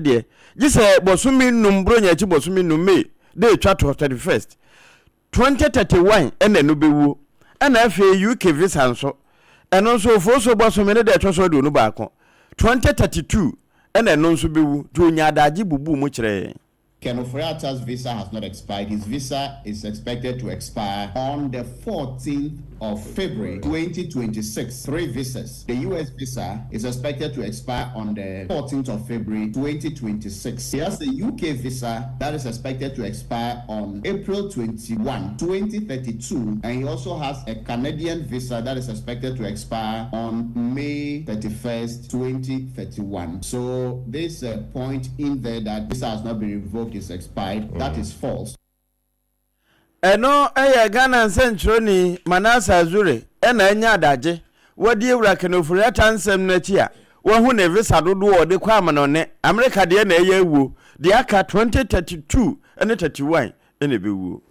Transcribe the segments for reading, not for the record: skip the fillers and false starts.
de gise bosumi numbro nya chi bosumi nume de twa to 31st 2031 ene no bewu ena afi UK visa nso eno nso foso bosumi ne de twa so do no ba ko 2032 ene no nso bewu to nya adaji bubu mu kire. Ken Oforiata's visa has not expired. His visa is expected to expire on the 14th of February 2026. 3 visas. The US visa is expected to expire on the 14th of February 2026. He has a UK visa that is expected to expire on April 21, 2032. And he also has a Canadian visa that is expected to expire on May 31st, 2031. So there's a point in there that visa has not been revoked. Is expired. That is false. Eno Ghana Centroni Manasa Azure ena enya adaje wodi ewura Ken Oforiata nsem na chi a wo hu ne visa dodo wo de kwa amano ne America de na eye ewu de aka 2032 ene 31 ene bewu.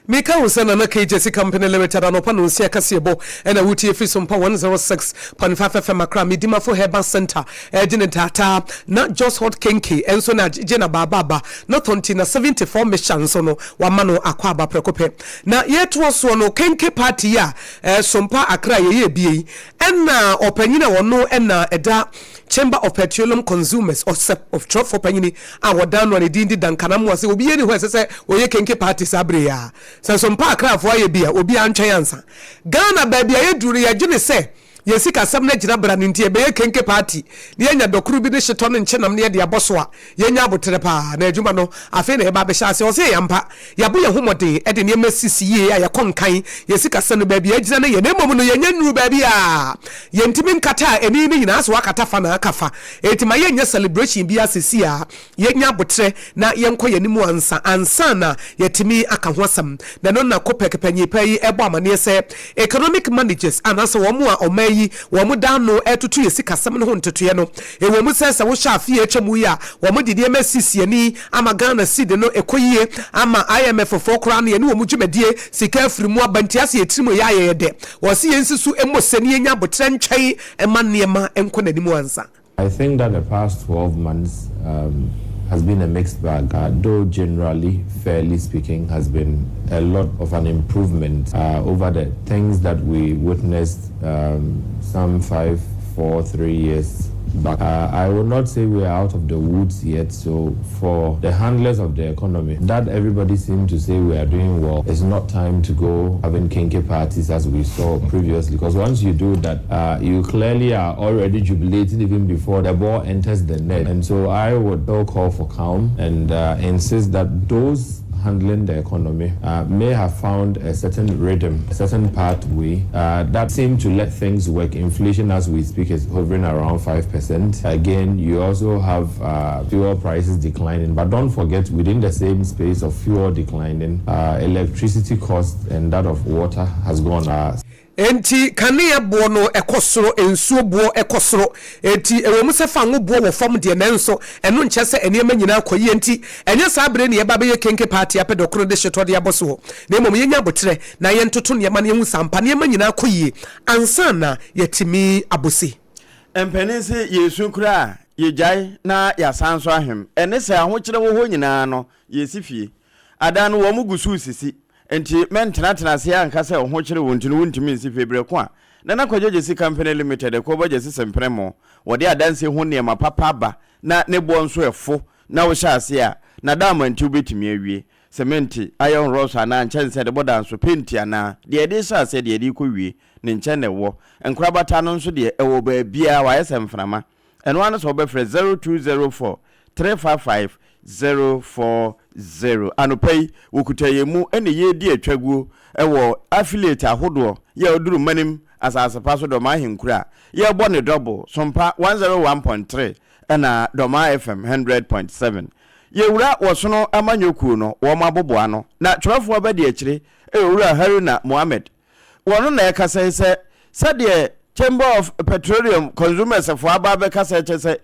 Mika usana na KJC Company Limited anopa no nsia kasebo ena wuti efi SOMPA 106.5 FM akra midima for Herbal Center ejine data na just hot kenke enso na jena baba not until na 74 mission so no wamano akwa aba prekope na yeto so no kenke party ya SOMPA akra ye bie ena opanyina wono ena eda Chamber of Petroleum Consumers or SEP of Trust for Panyini awodan no dindi dankanamu ase obi eni ho ese oye kenke party sabre ya so SOMPA akra fo ye bia obi antwen ansa Ghana baby aye duru ye gene se yesika sam na gira bra ntie be kenke party ne yenya dokuru bi ne hyeto ne nkyenam ne de aboso a yenya abotere pa na adwuma no afi na eba be hyase o se yampa yabo ye homode e de ne masisi ye ya konkan yesika sam no baby agira ne ye ne mom no yenya nuru baby a yentimi nkata eni ne nyina so akata fa na akafa etima yenya celebration bi asisi a yenya abotere na yenko yenimu ansa na yetimi aka ho asam na no na kopekpanyi payi ebo amane se economic managers anasa wo mu a yi wo mu dan no etutu yesika sam no ntetuye no e wo mu sense wo sha afie atwamu ya wo mu dide masisiani ama Ghana seed no ekoyie ama IMF for kra no ye no wo mu dwumadie sika afirimu abantiase etirimo ya yede wo se yensisu emosani enya botre ntwen ema niema enko nanimu ansa. I think that the past 12 months has been a mixed bag, though generally, fairly speaking, has been a lot of an improvement over the things that we witnessed some 3 years back. I will not say we are out of the woods yet, so for the handlers of the economy, that everybody seems to say we are doing well, it's not time to go having kinky parties as we saw previously, because once you do that, you clearly are already jubilating even before the ball enters the net. And so I would still call for calm and insist that those handling the economy may have found a certain rhythm, a certain pathway that seemed to let things work. Inflation as we speak is hovering around 5%. Again, you also have fuel prices declining, but don't forget within the same space of fuel declining, electricity cost and that of water has gone up. Enti kane abo no ekosoro ensuo bo ekosoro enti ewom se fa ngo bo wo fam de nanso eno nche se enema nyina koyi enti enye sabre ne yeba be ye kenke party apedokro de hyeto de aboso na emom yenya abotre na ye ntoto ne yema ne hu sampa ne yema nyina koyi ansa na yetimi abosi empenense yesu kura yejai na yasanso ahem ene se ahokire wo ho nyina no yesifie adan wo mu gusu sisi enti mentena se anka se ho kire wo ntinu wontimi nsi febre ko a na AKOSUA Company Limited ko boje sempremo wode adanse ho ne ma papa ba na ne bo nso efo na wo sha ase a na diamond ubetimi awie cement iron rods ana nchense de boda nso penti ana de de sha ase de de ko wie ne nchen ne wo enkrabata no nso de ewo ba bia wa yesemframa eno ano so be frɛ 0204 355 040 anopay wokutayemu ene ye di atwaguo ewo affiliate ahodo ye oduru manim asase paso do ma hinkura ye bo ne double SOMPA 101.3 ena Doma FM 100.7 ye wura wosono amanyoku no wo maboboa no na twafo ba de akire wura Haruna Mohammed wono na ekasa se de Chamber of Petroleum Consumers for aba kasa chese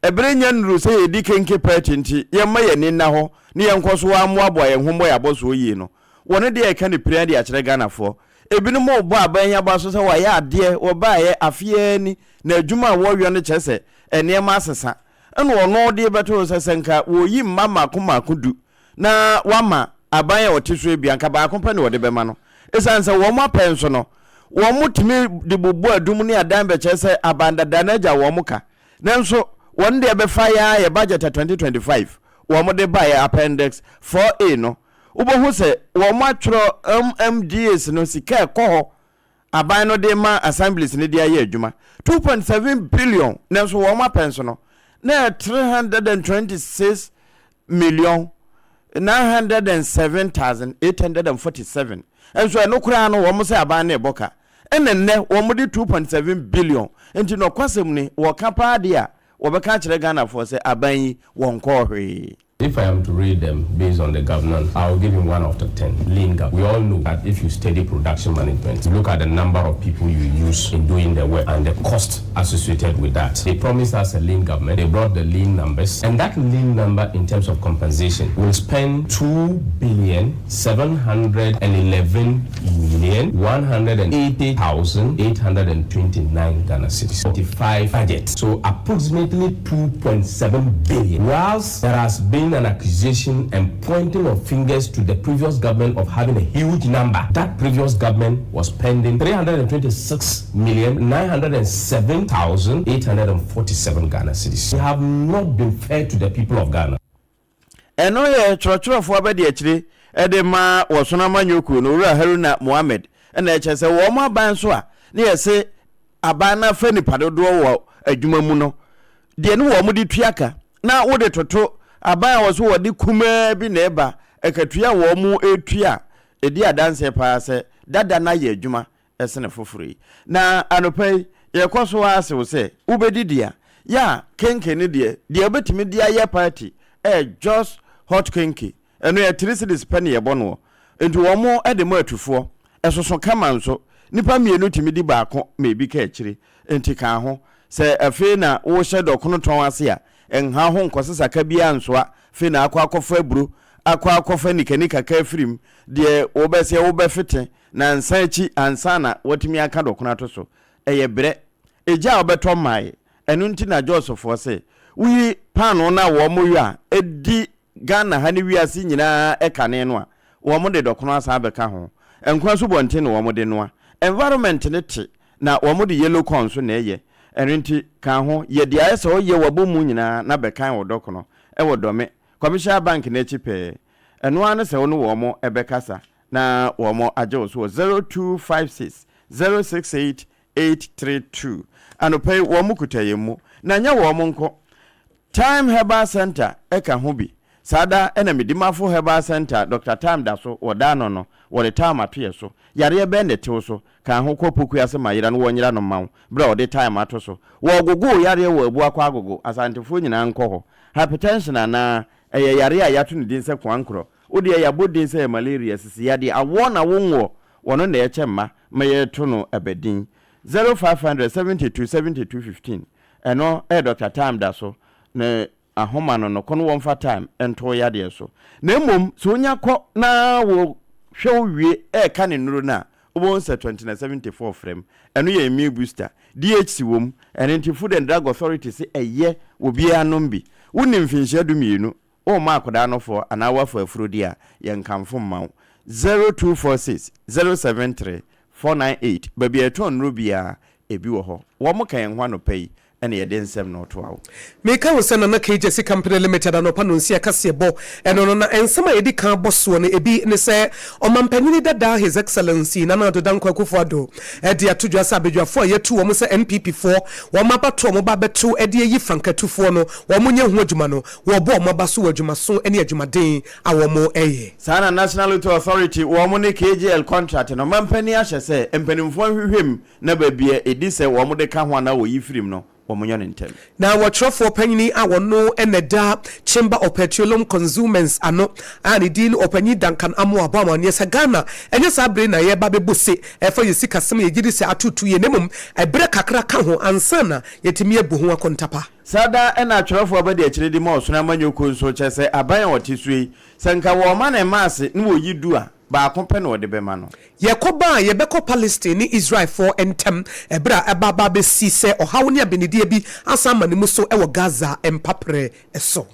ebrenya nru se yedi kenke party nti yemma yeni na ho ne yenkoso wa amoabo ye hombo ya boso yi no wone de eka ne pira de akire Ghana fo ebinum obo abanya ba so se wa ya ade wo ba ye afie ni na adwuma wo wi no chese ene ma asesa eno ono de beto sesenka wo yi mama komakodu na wama aban ya wotiso bia nka ba kompa ne wode bema no esanse wo mo apenso no wo mo timi de bobo adum ne adan be chese abanda danaja wo mo ka nanso won de be fa ya budget 2025 wo mo de ba ya appendix 4A no ubohu se wo mo atwro MMDS no sika ekoho aban no de ma assemblies ne de aye adwuma 2.7 billion nanso wo mo apenso no na 326 million 907,847 enso eno kura no wo mo se aban na eboka enenne wo mo de 2.7 billion enti no kwasem ni wo kapa de a wo be ka kire Ghana for se aban yi won ko hwe. If I am to rate them based on the governance, I'll give him 1 out of 10. Lean government. We all know that if you study production management, you look at the number of people you use in doing the work and the cost associated with that. They promised us a lean government. They brought the lean numbers, and that lean number in terms of compensation will spend 2,711,180,829 Ghana cedis. 45 budget. So approximately 2.7 billion. Whilst there has been an accusation and pointing of fingers to the previous government of having a huge number, that previous government was spending 326,907,847 Ghana cedis. They have not been fair to the people of Ghana. Eno ye chorofo abedi akire ede ma wosona manyoku no Owura Haruna Mohammed ena echese wo ma ban so a ne yese aban na fa nipa dodo wo adwuma mu no de ne wo mo di tuaka na wo de toto aban wo so wo de kuma bi na eba ekatua wo mu etua edi adanse pa se dada na ye adwuma esene foforo na anopai ye koso ase wo se ubedidia ya kenkeni de obetimi dia ye party just hot kenki eno ya 3 cedis penny ye bono enti wo mo ede mo atufo esoso kama nso nipa mienu timi di baako mebi ka akire enti ka ho se afi na wo hye dokono ton ase a enha ho nkosesa ka bia nsoa fi na akwakofa aburu akwakofa nikanika ka afirim de wo bese wo befete na nsanchi ansana wotimi aka dokono atoso eye bre eja obeto mai enu nti na Joseph se wi pano na wo mo wi a edi Ghana ha ni wi ase nyina ekane no a wo mo de dokono asa abeka ho enkwa so bonte no wo mo de no a environment ne te na wo mo de yellow corn so na eye enu nti ka ho ye de aye so ye wabo mu nyina na bekan wo dokono e wo dome commercial bank na chipe enu ane se wo no wo mo ebekasa na wo mo aje so 0256 068 832 anopai wo mu kutayemu na nya wo mo nko Time Herbal Center eka ho bi sada ena medimafo Herbal Center Dr. Time da so wodano no wode time atoye so yare be ne tew so kan ho kopoku ase mayira no wonyira no mawo bra wode time ato so wo gogo yare wo abu akwa agogo asantefo nyina nko ho hypertension na yare a yato ne din se kwankro wode ya bodin se malaria sisi yade awona wonwo wono na ye chemma maye to no abedin 0500 eno Dr. Time da so na ahoma no kono won time ento yade so na mom so onya ko na wo hwe ka ne nuru na obon se 2074 frame eno ye immune booster DHC wom enti Food and Drug Authority se eye obi anom bi woni mfinhye dumienu o ma akoda no for anawa for afrodi a ye nkamfo mawo 0246 073 498 baby eton rubia ebi wo ho wo mo kan hwa no pai ene ye den sem no to awo meka wo se na KJC company limited anopa no nsia kase bo eno no na ensema edi kan boso no ebi ne se omampanyini dada his excellency na do dan kwakufo ado edi atodwa sa bedwafo yetu wo mo se NPP4 wo mabato mo ba beto edi yi frankatufo no wo mo nya hu adwuma no wo bo mo ba so adwuma so ene adwuma den awo mo eye sana National Authority wo mo ne KGL contract no mampani ahye se empanimfo hwehwem na babia edi se wo mo de ka ho na wo yi firim no na watrofo panyini awono eneda Chamber of Petroleum Consumers ano ani din opanyi Duncan Amo Abama ne se Ghana enye sabre na ye ba bebose efa yesika sem ye gidi se atutu ye nemum ebre kakra ka ho ansana yetimi ebu ho akontapa sada ena atwerefo abade akire di ma osuna manyoko nso chese aban wotisui senka wo ma na maase ne wo yidu a ba kompe no de be ma no yekoba yebeko Palestine ni Israel for entem ebra ebaba be si se ohawo ne abenedie bi asama ne muso ewo Gaza empapre eso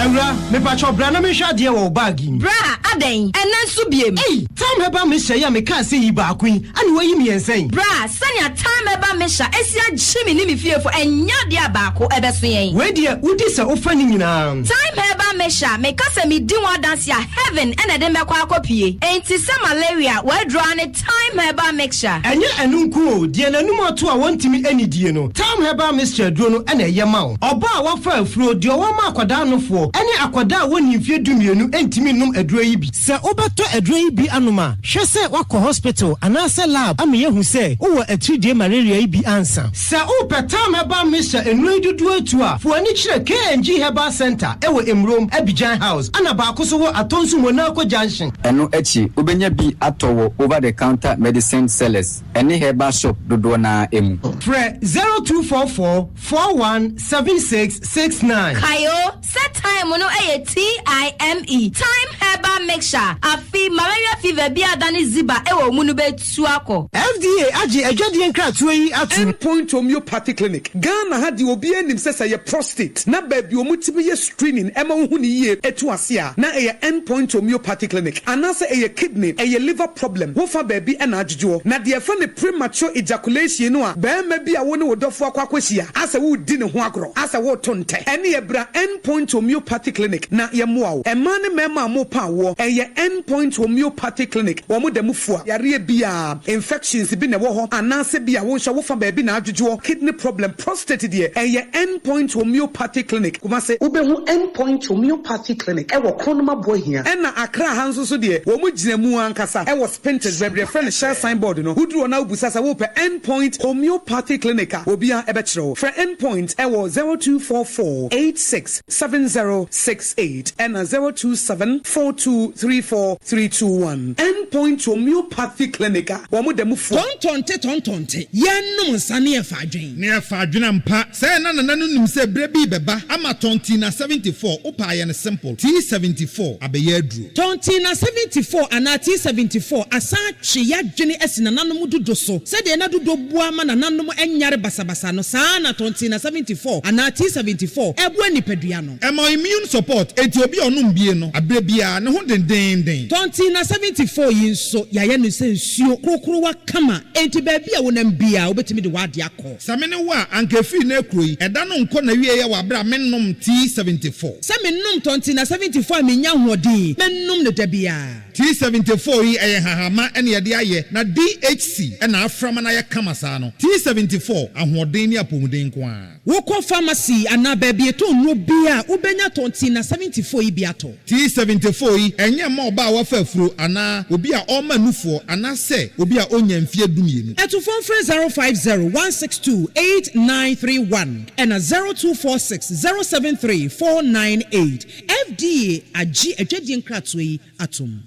Ewra me pacho bra na me hwa de wo bag bra aden enen so biem time heba me hye ya me ka se yi ba kwin ani wayi me ensen bra sanya time heba me hya esia gyimi ni me fiefo enya de abaako ebeso yen we de udi se ofa ni nyina time heba me hya me ka se me di one dance ya heaven ene de mekwa akopie enti se malaria we draw ne time heba mixture enye enunku o de nanum ato a wontimi anidie no time heba mixture duro no ene ye ma wo oba a wafa afuro de o ma akwada nofo ene akwada woni mfie dumienu entimi num aduro yi bi se obeto aduro yi bi anoma hwe se wakọ hospital anase lab ameye hu se wo atridie malaria yi bi ansa se o petam heba mixture enuro dudu atu a fo ani kire KNG Herbal Center ewo Emrom Abidjan House ana ba akoso wo atonsu Monaco Junction eno echi obenya bi atowo over the counter medicine sellers ene herbal shop dodo na emu Fre 0244 417669 kayo set time no TIME time herbal mixture afi malaria fever bi adani ziba ewo munu betu akọ FDA agi adwade nkratoa yi atu Endpoint Homeopathy Clinic Ghana hadi obi anim sesa ye prostate na baby omutibi ye screening ema hu ni ye etu ase a na eye Endpoint Homeopathy Clinic anase eye kidney eye liver problem wo fa baby na adwodwo na de fa ne premature ejaculation no a ba ma bi a wo ne wodofo akwakwahia ase wo di ne ho agro ase wo tonte ene ye bra Endpoint Homeopathy Clinic na ye moa wo ema ne mema mo pa wo eye Endpoint Homeopathy Clinic wo mo da mufua yare bia infections bi ne wo ho anase bia wo hwa wo fa baby na adwodwo kidney problem prostate de eye Endpoint Homeopathy Clinic kuma se ubehu Endpoint Homeopathy Clinic ewo Kronoma boy here ena Accra hanso so de wo mu gina mu ankasa ewo Spintex bebre friend share signboard no hudru na ubusasa wo pe Endpoint Homeopathy Clinic a obia ebechiro for Endpoint ewo 0244867068 ena 0274234321 Endpoint Homeopathy Clinic wo mu dem fu tontonte yenum nsane e fadwen ne e fadwen mpa say na nim say brebi beba ama tonti na 74 opa ye ne simple T74 abeye aduru tonti na 74 ana T74 asa twe ya dwene asina nanom dodo so say de na dodo bua ma nanom enyare basabasa no saa na tonti na 74 ana T74 ebu anipadua no emo immune support enti obi onum bie no abrebia ne ho denden tonti na 74 yinso ya ye no sensuo krokro wa kama enti ba bia wonam bia obetimi de wade akọ samene wa ankefi na ekroyi eda no nko na wie ye wa bra mennom T74 samennom tonti na 74 menya hodi mennom ne dabia T74 yi eye hahama ene ye de aye na DHC ena aframa na ye kama saa no T74 ahoden ni apomuden ko a wokọ pharmacy ana ba bia to nro bia ubenya tonti na 74 yi bia to T74 yi enye ma oba wa fafuro ana obi a o manufo ana se obi a onya mfie dumienu eto phone 050162891 and 0246073498 FDA agi adwadi nkratwe yi atom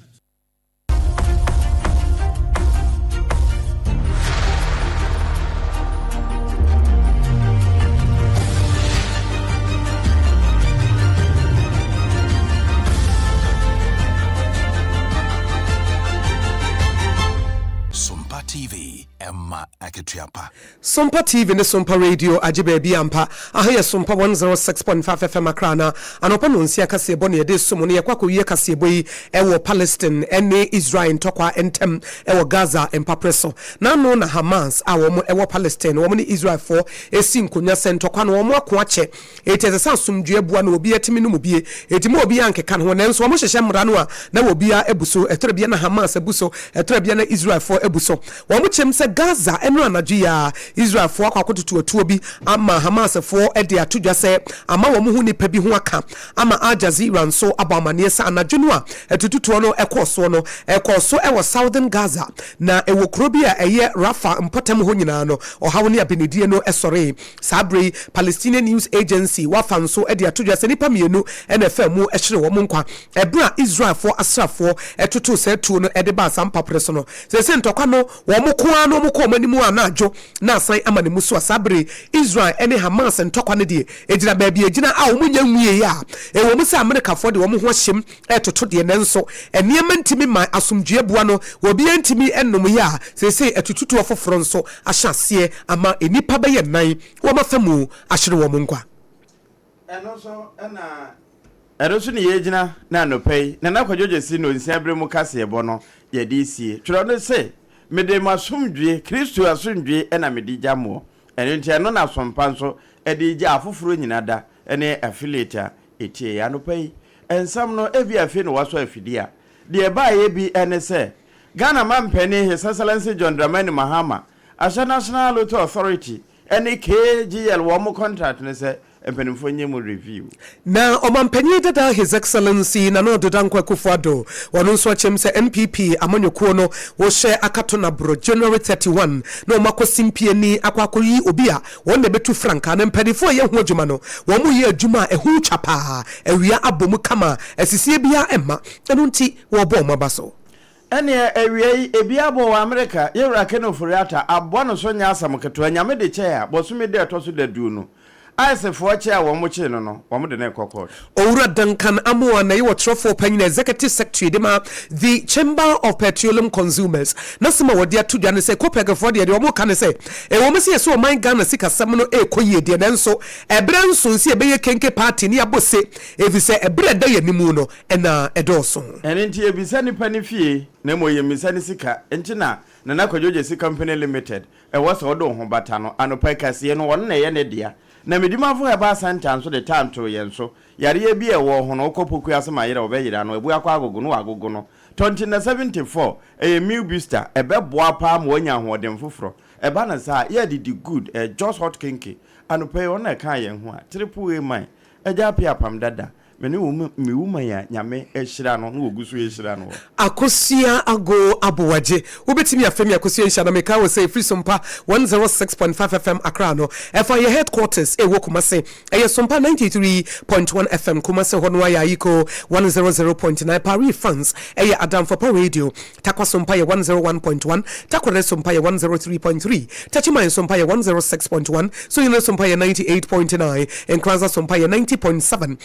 TV Emma Aketiapa SOMPA TV ne SOMPA Radio ajibe bi ampa ahye SOMPA 106.5 FM akrana anopa no nsia kase bo ne de somo ne yakwa wie kase bo yi ewo Palestine ene Israel ntokwa entem ewo Gaza empapreso na no na Hamas awo mo ewo Palestine wo mo ne Israel for esi nkonya sentokwa no wo mo ako ache eteze sansumdue bua na obi atimi no mobie etimo obi ankeka no nenso wo mo hyehye mra no a na obi a ebuso etere bia na Hamas ebuso etere bia na Israel for ebuso wo mo chem se Gaza eno anadwe ya Israel for akwakotutu atuo bi ama Hamas for ede atodwa se ama wo mo hu nipa bi ho aka ama Al Jazeera nso abamane sa anadwe no a etututuo no ekoso ewo Southern Gaza na ewo krobi a eye Rafa mpotam ho nyina no ohawo ne abenedie no esore sabre Palestinian News Agency wafa nso ede atodwa se nipa mienu ena fa mu ehire wo mo nkwa ebra Israel for asrafo etutu se tuo no ede ba sampa preso no se ntokwa no wo wɔn koa no wɔn kɔ wɔn anim anaadwo na asan ama ne mu so asabre Israel ne Hamas ntɔkwa ne deɛ egyina baabi egyina a wɔn nya nwie ya wɔn sɛ Amerikafoɔ de wɔn ho ahyɛm ɛtoto deɛ nanso nneɛma ntimi ma asomdue bua no wɔbi ntimi ɛnom ya sese ɛtututu afoforo nso ahyɛ aseɛ ama enipa bɛyɛ nan wɔn afamu ahyere wɔn nkwa ɛno so ne yɛgyina na anɔpɛi na nakwadwogye si no nsia bere mu kaseɛbɔ no yɛde sie twerɛ no sɛ mede masomdwe Kristo asomdwe ɛna mede gya moɔ ɛno nti ɛno na asompa nso ɛde gya afoforo nyina da ɛne affiliate a ɛtie anɔpɛi ɛnsam no ebi afi no waso afidi a deɛ baayɛ bi ɛne sɛ Ghana mampani His Excellency John Dramani Mahama ahyɛ National Lottery Authority ɛne KGL wɔ mo contract ne sɛ empenimfo nyemu review na omampanyi dada His Excellency na no dodankwa kufuado wono nso achem se NPP amanyoko no wo hye akato na bro January 31 na omakosimpie ni akwakoyi obi a won na betu franka na mpanifo ye ho adwuma no wo mu ye adwuma ehu chapa awia abomu kama asisie bia emma eno nti wo bo mabaso ene awia yi ebia bo wa America yewra ke no furiata abo no so nya asam keto nyame de che a bosume de to so dadu no Aisefo che a wo mo che no wo de na kokot Owura Duncan Amoa na yiwo trofo panyin executive secretary de ma the Chamber of Petroleum Consumers na sema wodi atudwa ne se kopegefo de wo mo ka ne se wo mo se so man Ghana sika sam no ekoyie de nanso ebre nso nsi ebeye kenke party ni abose evise ebre da yanimu no na edoso enti ebisa ni pani fie na mo yemisa ni sika enti na nakwadwoje si company limited wo se odo ho bata no anopa kase no won na ye ne dia na medimafo ya ba santa nso de tanto ye nso yare ye bi e wo ho no kopoku asema yere obeyira no ebu akwa agogo no agogo no 2074 meal booster ebeboa pa ma onya hoodem foforo eba na sa ye didi good just hot kinky anope won na kan ye ho a triple A man eja pia pam dada meni mi wuma ya nyame ehira no no ogusu ehira no Akosua ago aboagye wobetimi afemi akosua ehira me ka wo say free SOMPA 106.5 FM Accra no efa your headquarters wo Kumase SOMPA 93.1 FM Kumase hono ya yiko 100.9 Paris France Adam for Radio takwa SOMPA 101.1 takwa SOMPA 103.3 tachima SOMPA 106.1 so you know SOMPA 98.9 and Kranza SOMPA 90.7